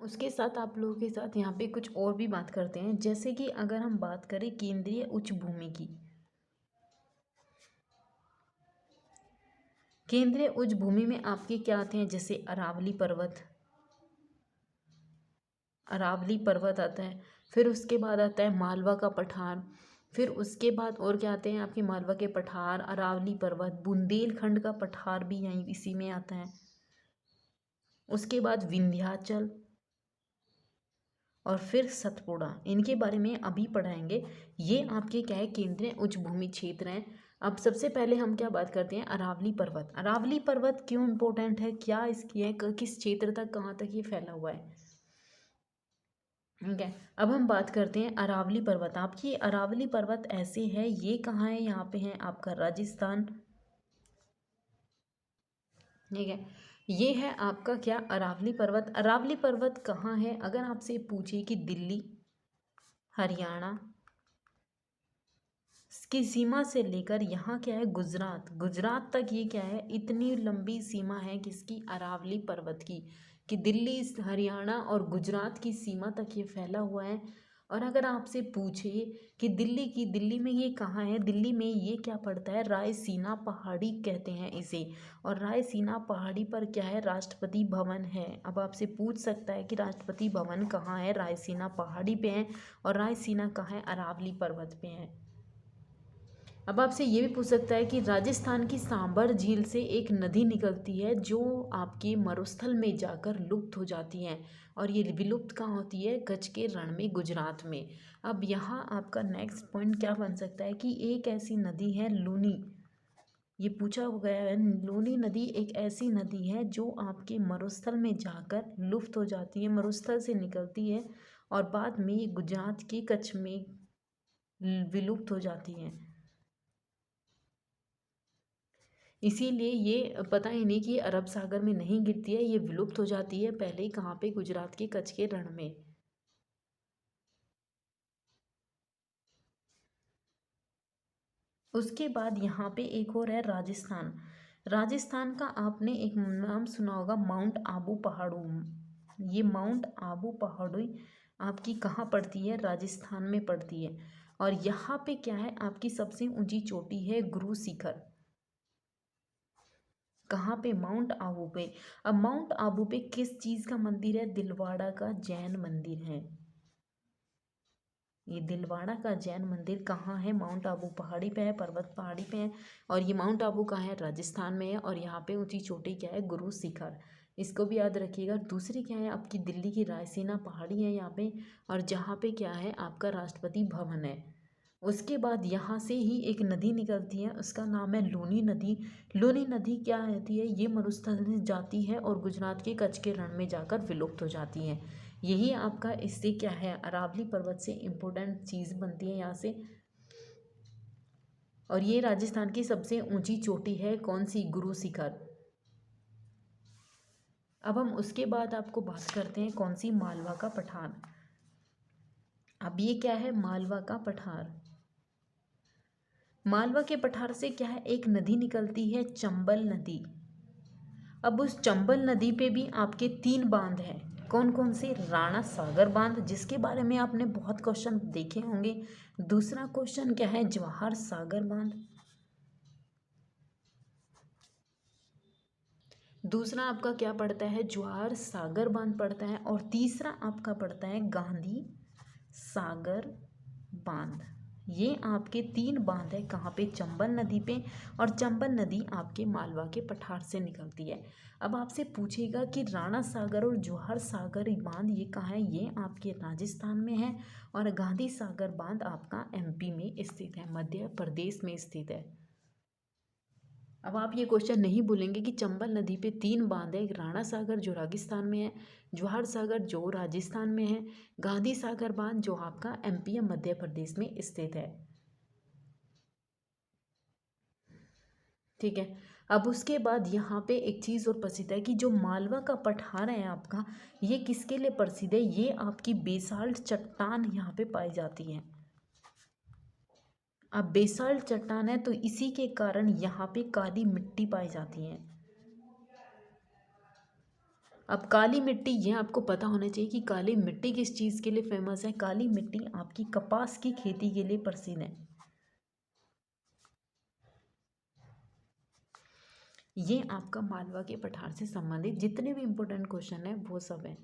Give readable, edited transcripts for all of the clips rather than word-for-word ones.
उसके साथ आप लोगों के साथ यहाँ पे कुछ और भी बात करते हैं। जैसे कि अगर हम बात करें केंद्रीय उच्च भूमि की, केंद्रीय उच्च भूमि में आपके क्या आते हैं, जैसे अरावली पर्वत, अरावली पर्वत आता है। फिर उसके बाद आता है मालवा का पठार। फिर उसके बाद और क्या आते हैं आपके, मालवा के पठार, अरावली पर्वत, बुंदेलखंड का पठार भी यहीं इसी में आता है। उसके बाद विंध्याचल और फिर सतपुड़ा, इनके बारे में अभी पढ़ाएंगे। ये आपके क्या है, केंद्रीय उच्च भूमि क्षेत्र हैं। अब सबसे पहले हम क्या बात करते हैं, अरावली पर्वत। अरावली पर्वत क्यों इम्पोर्टेंट है, क्या इसकी है, किस क्षेत्र तक, कहाँ तक ये फैला हुआ है। ठीक है, अब हम बात करते हैं अरावली पर्वत। आपकी अरावली पर्वत ऐसे है, ये कहाँ है, यहाँ पे है आपका राजस्थान। ठीक है, ये है आपका क्या, अरावली पर्वत। अरावली पर्वत कहाँ है, अगर आपसे पूछे कि दिल्ली, हरियाणा की सीमा से लेकर यहाँ क्या है, गुजरात, गुजरात तक ये क्या है, इतनी लंबी सीमा है किसकी, अरावली पर्वत की, कि दिल्ली, हरियाणा और गुजरात की सीमा तक ये फैला हुआ है। और अगर आपसे पूछे कि दिल्ली में ये कहाँ है, दिल्ली में ये क्या पड़ता है, रायसीना पहाड़ी कहते हैं इसे। और रायसीना पहाड़ी पर क्या है, राष्ट्रपति भवन है। अब आपसे पूछ सकता है कि राष्ट्रपति भवन कहाँ है, रायसीना पहाड़ी पे है, और रायसीना कहाँ है, अरावली पर्वत पे है। अब आपसे ये भी पूछ सकता है कि राजस्थान की सांबर झील से एक नदी निकलती है जो आपके मरुस्थल में जाकर लुप्त हो जाती है, और ये विलुप्त कहाँ होती है, कच्छ के रण में, गुजरात में। अब यहाँ आपका नेक्स्ट पॉइंट क्या बन सकता है कि एक ऐसी नदी है लूनी, ये पूछा गया है, लूनी नदी एक ऐसी नदी है जो आपके मरुस्थल में जाकर लुप्त हो जाती है, मरुस्थल से निकलती है और बाद में ये गुजरात के कच्छ में विलुप्त हो जाती है। इसीलिए ये पता ही नहीं कि अरब सागर में नहीं गिरती है, ये विलुप्त हो जाती है पहले ही, कहाँ पे, गुजरात के कच्छ के रण में। उसके बाद यहाँ पे एक और है राजस्थान। राजस्थान का आपने एक नाम सुना होगा, माउंट आबू पहाड़ू। ये माउंट आबू पहाड़ी आपकी कहाँ पड़ती है, राजस्थान में पड़ती है। और यहाँ पे क्या है, आपकी सबसे ऊंची चोटी है गुरु शिखर। कहाँ पे, माउंट आबू पे। अब माउंट आबू पे किस चीज़ का मंदिर है, दिलवाड़ा का जैन मंदिर है। ये दिलवाड़ा का जैन मंदिर कहाँ है, माउंट आबू पहाड़ी पे है, पर्वत पहाड़ी पे है। और ये माउंट आबू कहाँ है, राजस्थान में है। और यहाँ पे ऊंची चोटी क्या है, गुरु शिखर, इसको भी याद रखिएगा। दूसरी क्या है आपकी, दिल्ली की रायसीना पहाड़ी है यहाँ पे, और जहाँ पे क्या है आपका राष्ट्रपति भवन है। उसके बाद यहाँ से ही एक नदी निकलती है, उसका नाम है लूनी नदी। लूनी नदी क्या रहती है, ये मरुस्थल में जाती है और गुजरात के कच्छ के रण में जाकर विलुप्त हो जाती है। यही आपका इससे क्या है, अरावली पर्वत से इम्पोर्टेंट चीज़ बनती है यहाँ से। और ये राजस्थान की सबसे ऊंची चोटी है, कौन सी, गुरु शिखर। अब हम उसके बाद आपको बात करते हैं कौन सी, मालवा का पठार। अब ये क्या है, मालवा का पठार। मालवा के पठार से क्या है, एक नदी निकलती है, चंबल नदी। अब उस चंबल नदी पे भी आपके 3 बांध हैं, कौन कौन से, राणा सागर बांध, जिसके बारे में आपने बहुत क्वेश्चन देखे होंगे। दूसरा क्वेश्चन क्या है, जवाहर सागर बांध। दूसरा आपका क्या पड़ता है, जवाहर सागर बांध पड़ता है। और तीसरा आपका पड़ता है गांधी सागर बांध। ये आपके 3 बांध है, कहाँ पे, चंबल नदी पे। और चंबल नदी आपके मालवा के पठार से निकलती है। अब आपसे पूछेगा कि राणा सागर और जवाहर सागर बांध ये कहाँ है, ये आपके राजस्थान में है। और गांधी सागर बांध आपका एमपी में स्थित है, मध्य प्रदेश में स्थित है। अब आप ये क्वेश्चन नहीं भूलेंगे कि चंबल नदी पे 3 बांध है, राणा सागर जो राजस्थान में है, जवाहर सागर जो राजस्थान में है, गांधी सागर बांध जो आपका एमपी या मध्य प्रदेश में स्थित है। ठीक है, अब उसके बाद यहाँ पे एक चीज़ और प्रसिद्ध है कि जो मालवा का पठार है आपका, ये किसके लिए प्रसिद्ध है, ये आपकी बेसाल्ट चट्टान यहाँ पे पाई जाती है। अब बेसाल्ट चट्टान है तो इसी के कारण यहाँ पे काली मिट्टी पाई जाती है। अब काली मिट्टी, ये आपको पता होना चाहिए कि काली मिट्टी किस चीज़ के लिए फेमस है। काली मिट्टी आपकी कपास की खेती के लिए प्रसिद्ध है। ये आपका मालवा के पठार से संबंधित जितने भी इंपॉर्टेंट क्वेश्चन है वो सब है।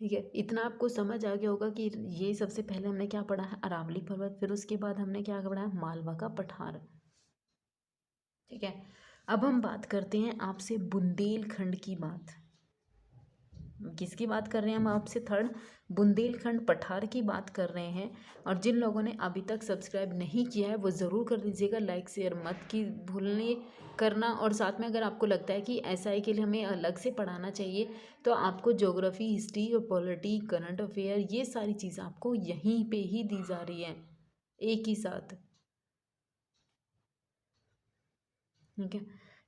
ठीक है, इतना आपको समझ आ गया होगा कि ये सबसे पहले हमने क्या पढ़ा है, अरावली पर्वत, फिर उसके बाद हमने क्या पढ़ा है, मालवा का पठार। ठीक है, अब हम बात करते हैं आपसे बुंदेलखंड की बात। किसकी बात कर रहे हैं हम आपसे, थर्ड बुंदेलखंड पठार की बात कर रहे हैं। और जिन लोगों ने अभी तक सब्सक्राइब नहीं किया है वो ज़रूर कर दीजिएगा, लाइक शेयर मत की भूलने करना। और साथ में अगर आपको लगता है कि एसआई के लिए हमें अलग से पढ़ाना चाहिए तो आपको ज्योग्राफी, हिस्ट्री और पॉलिटी, करंट अफेयर, ये सारी चीज़ें आपको यहीं पे ही दी जा रही हैं एक ही साथ। ठीक है,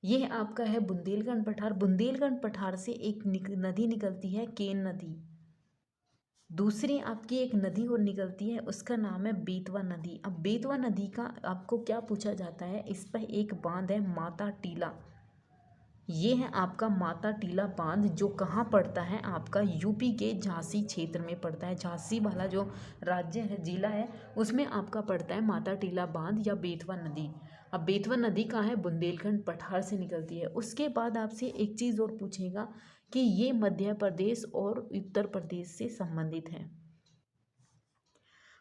ये आपका है बुंदेलखंड पठार। बुंदेलखंड पठार से एक नदी निकलती है, केन नदी। दूसरी आपकी एक नदी और निकलती है, उसका नाम है बेतवा नदी। अब बेतवा नदी का आपको क्या पूछा जाता है, इस पर एक बांध है माता टीला। ये है आपका माता टीला बांध, जो कहाँ पड़ता है, आपका यूपी के झांसी क्षेत्र में पड़ता है। झांसी वाला जो राज्य है, जिला है, उसमें आपका पड़ता है माता टीला बांध या बेतवा नदी। अब बेतवा नदी कहाँ है, बुंदेलखंड पठार से निकलती है। उसके बाद आपसे एक चीज़ और पूछेगा कि ये मध्य प्रदेश और उत्तर प्रदेश से संबंधित है।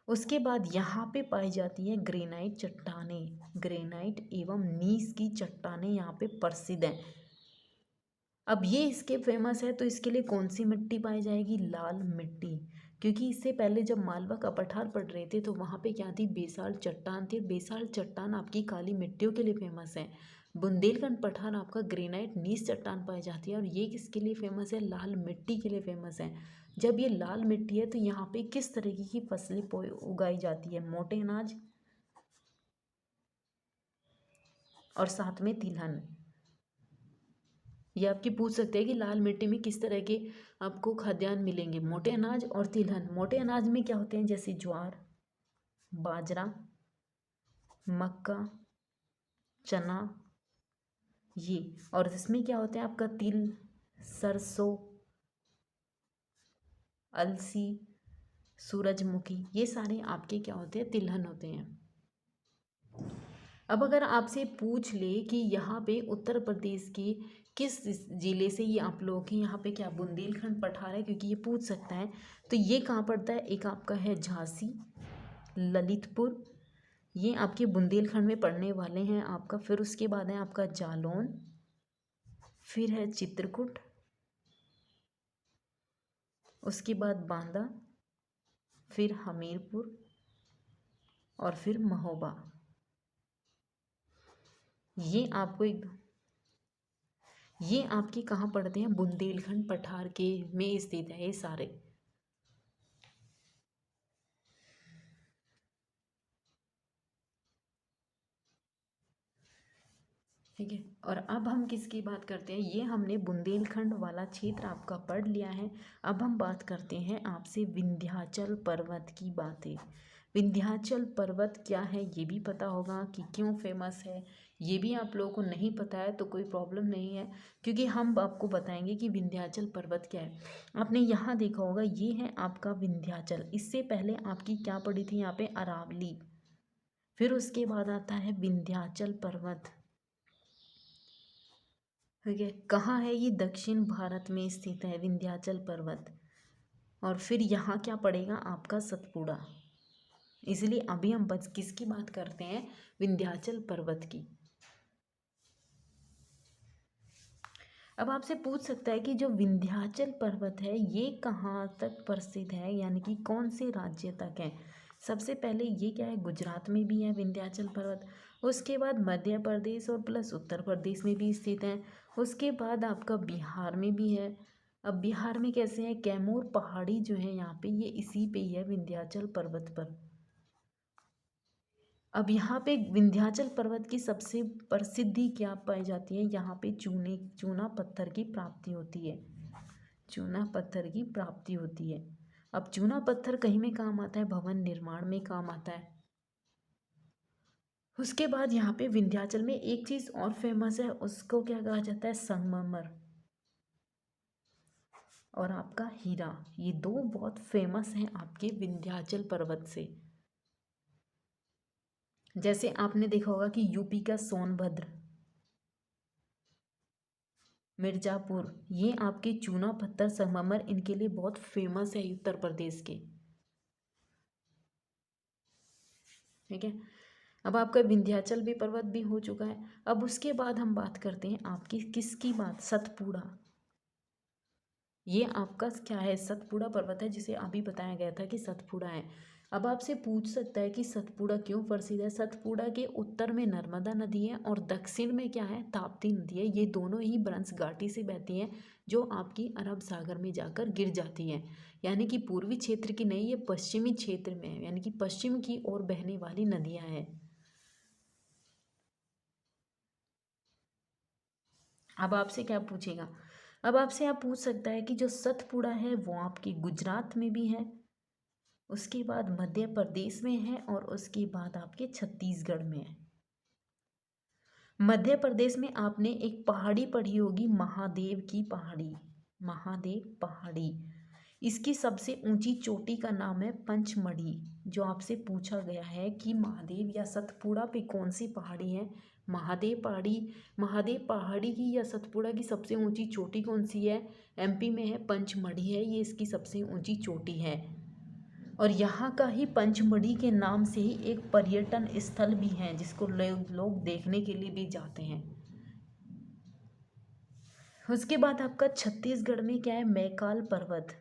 उसके बाद यहाँ पे पाई जाती है ग्रेनाइट चट्टानें। ग्रेनाइट एवं नीस की चट्टानें यहाँ पे प्रसिद्ध हैं। अब ये इसके फेमस है तो इसके लिए कौन सी मिट्टी पाई जाएगी, लाल मिट्टी। क्योंकि इससे पहले जब मालवा का पठार पड़ रहे थे तो वहाँ पे क्या थी, बेसाल्ट चट्टान थी। बेसाल्ट चट्टान आपकी काली मिट्टियों के लिए फेमस है। बुंदेलखंड पठार आपका ग्रेनाइट नीस चट्टान पाई जाती है, और ये किसके लिए फेमस है, लाल मिट्टी के लिए फेमस है। जब ये लाल मिट्टी है तो यहाँ पे किस तरीके की फसलें उगाई जाती है, मोटे अनाज और साथ में तिलहन। ये आपकी पूछ सकते हैं कि लाल मिट्टी में किस तरह के आपको खाद्यान्न मिलेंगे, मोटे अनाज और तिलहन। मोटे अनाज में क्या होते हैं, जैसे ज्वार, बाजरा, मक्का, चना, ये। और इसमें क्या होते हैं आपका तिल, सरसों, अलसी, सूरजमुखी, ये सारे आपके क्या होते हैं, तिलहन होते हैं। अब अगर आपसे पूछ ले कि यहाँ पे उत्तर प्रदेश के किस जिले से ये आप लोग हैं, यहाँ पे क्या बुंदेलखंड पठार है, क्योंकि ये पूछ सकता है। तो ये कहाँ पड़ता है, एक आपका है झांसी, ललितपुर, ये आपके बुंदेलखंड में पड़ने वाले हैं आपका। फिर उसके बाद है आपका जालौन, फिर है चित्रकूट, उसके बाद बांदा, फिर हमीरपुर और फिर महोबा। ये आपको एक, ये आपके कहाँ पड़ते हैं, बुंदेलखंड पठार के में स्थित है ये सारे। ठीक है, और अब हम किसकी बात करते हैं, ये हमने बुंदेलखंड वाला क्षेत्र आपका पढ़ लिया है। अब हम बात करते हैं आपसे विंध्याचल पर्वत की बातें। विंध्याचल पर्वत क्या है ये भी पता होगा कि क्यों फेमस है। ये भी आप लोगों को नहीं पता है तो कोई प्रॉब्लम नहीं है, क्योंकि हम आपको बताएंगे कि विंध्याचल पर्वत क्या है। आपने यहाँ देखा होगा, ये है आपका विंध्याचल। इससे पहले आपकी क्या पड़ी थी यहाँ पे, अरावली। फिर उसके बाद आता है विंध्याचल पर्वत। ठीक है, कहाँ है ये, दक्षिण भारत में स्थित है विंध्याचल पर्वत। और फिर यहाँ क्या पड़ेगा आपका, सतपुड़ा। इसलिए अभी हम बस किसकी बात करते हैं, विंध्याचल पर्वत की। अब आपसे पूछ सकता है कि जो विंध्याचल पर्वत है ये कहाँ तक प्रसिद्ध है, यानी कि कौन से राज्य तक है। सबसे पहले ये क्या है, गुजरात में भी है विंध्याचल पर्वत। उसके बाद मध्य प्रदेश और प्लस उत्तर प्रदेश में भी स्थित है। उसके बाद आपका बिहार में भी है। अब बिहार में कैसे है, कैमूर पहाड़ी जो है यहाँ पे, ये इसी पे ही है, विंध्याचल पर्वत पर। अब यहाँ पे विंध्याचल पर्वत की सबसे प्रसिद्धि क्या पाई जाती है, यहाँ पे चूना पत्थर की प्राप्ति होती है। चूना पत्थर की प्राप्ति होती है। अब चूना पत्थर कहीं में काम आता है, भवन निर्माण में काम आता है। उसके बाद यहाँ पे विंध्याचल में एक चीज़ और फेमस है, उसको क्या कहा जाता है, संगमरमर और आपका हीरा। ये दो बहुत फेमस हैं आपके विंध्याचल पर्वत से। जैसे आपने देखा होगा कि यूपी का सोनभद्र, मिर्जापुर, ये आपके चूना पत्थर संगमरमर इनके लिए बहुत फेमस है उत्तर प्रदेश के। ठीक है, अब आपका विंध्याचल भी पर्वत भी हो चुका है। अब उसके बाद हम बात करते हैं आपकी किसकी बात, सतपुड़ा। ये आपका क्या है, सतपुड़ा पर्वत है, जिसे अभी बताया गया था कि सतपुड़ा है। अब आपसे पूछ सकता है कि सतपुड़ा क्यों प्रसिद्ध है। सतपुड़ा के उत्तर में नर्मदा नदी है और दक्षिण में क्या है, ताप्ती नदी है। ये दोनों ही ब्रंश घाटी से बहती हैं, जो आपकी अरब सागर में जाकर गिर जाती हैं। यानी कि पूर्वी क्षेत्र की नहीं, ये पश्चिमी क्षेत्र में है, यानी कि पश्चिम की ओर बहने वाली नदियाँ हैं। अब आपसे क्या पूछेगा, अब आपसे आप पूछ सकता है कि जो सतपुड़ा है वो आपकी गुजरात में भी है, उसके बाद मध्य प्रदेश में है और उसके बाद आपके छत्तीसगढ़ में है। मध्य प्रदेश में आपने एक पहाड़ी पढ़ी होगी, महादेव की पहाड़ी, महादेव पहाड़ी। इसकी सबसे ऊंची चोटी का नाम है पंचमढ़ी। जो आपसे पूछा गया है कि महादेव या सतपुड़ा पे कौन सी पहाड़ी है, महादेव पहाड़ी। महादेव पहाड़ी की या सतपुड़ा की सबसे ऊंची चोटी कौन सी है, एमपी में है, पंचमढ़ी है, ये इसकी सबसे ऊंची चोटी है। और यहाँ का ही पंचमढ़ी के नाम से ही एक पर्यटन स्थल भी है, जिसको लोग देखने के लिए भी जाते हैं। उसके बाद आपका छत्तीसगढ़ में क्या है, मैकाल पर्वत।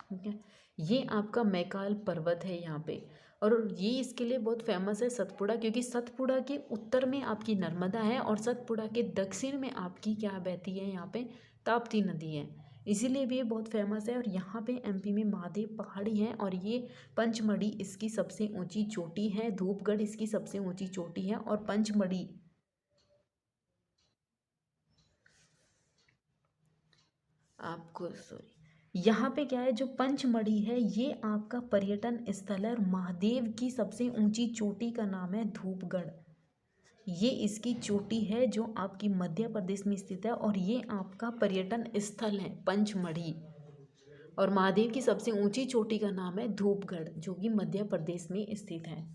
ठीक है, ये आपका मैकाल पर्वत है यहाँ पे। और ये इसके लिए बहुत फेमस है सतपुड़ा, क्योंकि सतपुड़ा के उत्तर में आपकी नर्मदा है और सतपुड़ा के दक्षिण में आपकी क्या बहती है, यहाँ पे ताप्ती नदी है। इसीलिए भी ये बहुत फेमस है। और यहाँ पे एमपी में महादेव पहाड़ी है और ये पंचमढ़ी इसकी सबसे ऊंची चोटी है, धूपगढ़ इसकी सबसे ऊंची चोटी है। और पंचमढ़ी आपको सॉरी, यहाँ पे क्या है, जो पंचमढ़ी है ये आपका पर्यटन स्थल है और महादेव की सबसे ऊंची चोटी का नाम है धूपगढ़। ये इसकी चोटी है जो आपकी मध्य प्रदेश में स्थित है और ये आपका पर्यटन स्थल है पंचमढ़ी। और महादेव की सबसे ऊंची चोटी का नाम है धूपगढ़, जो कि मध्य प्रदेश में स्थित है।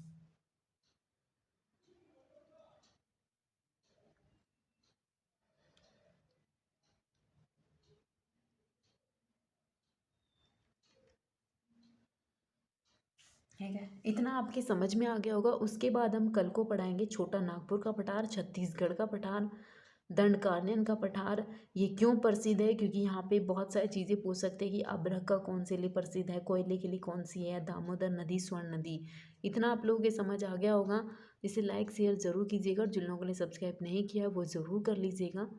ठीक है, इतना आपके समझ में आ गया होगा। उसके बाद हम कल को पढ़ाएंगे छोटा नागपुर का पठार, छत्तीसगढ़ का पठार, दंडकारण्य का पठार। ये क्यों प्रसिद्ध है, क्योंकि यहाँ पे बहुत सारी चीज़ें पूछ सकते हैं कि अभ्रक कौन से लिए प्रसिद्ध है, कोयले के लिए कौन सी है, दामोदर नदी, स्वर्ण नदी। इतना आप लोगों के समझ आ गया होगा। इसे लाइक शेयर ज़रूर कीजिएगा, जिन लोगों ने सब्सक्राइब नहीं किया वो ज़रूर कर लीजिएगा।